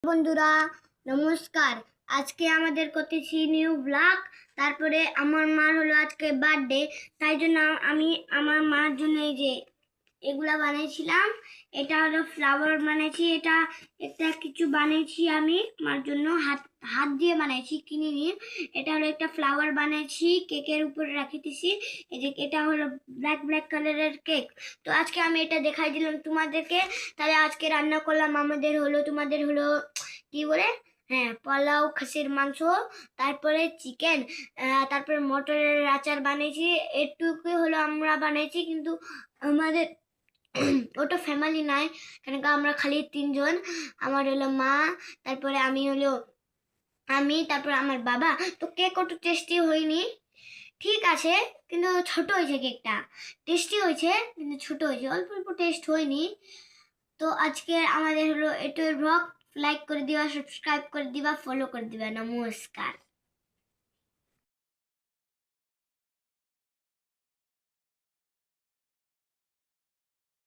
বন্ধুরা নমস্কার। আজকে আমাদের করতেছি নিউ ব্লগ। তারপরে আমার মার হলো আজকে বার্থডে, তাই জন্য আমি আমার মার জন্য এই যে এগুলা বানিয়েছিলাম। এটা হলো ফ্লাওয়ার বানিয়েছি, এটা একটা কিছু বানিয়েছি আমি মার জন্য, হাত হাত দিয়ে বানিয়েছি, কিনে নিয়ে। এটা হলো একটা ফ্লাওয়ার বানিয়েছি, কেকের উপরে রাখিতেছি। এই যে এটা হলো ব্ল্যাক ব্ল্যাক কালারের কেক। তো আজকে আমি এটা দেখাই দিলাম তোমাদেরকে। তাহলে আজকে রান্না করলাম তোমাদের হলো কি বলে, হ্যাঁ, পোলাও, খাসির মাংস, তারপরে চিকেন, তারপরে মটরের আচার বানিয়েছি। এটুকুই হলো আমরা বানিয়েছি, কিন্তু আমাদের ওটা ফ্যামিলি নাই, কেন আমরা খালি 3 জন। আমার হলো মা, তারপরে তারপরে আমার বাবা। তো কেক অত টেস্টি হয়নি, ঠিক আছে, কিন্তু ছোট হয়েছে কেকটা। টেস্টি হয়েছে কিন্তু ছোট হয়েছে, অল্প অল্প টেস্ট হয়নি। তো আজকে আমাদের হলো এটাই ব্লগ। লাইক করে দিবা, সাবস্ক্রাইব করে দিবা, ফলো করে দিবা। নমস্কার।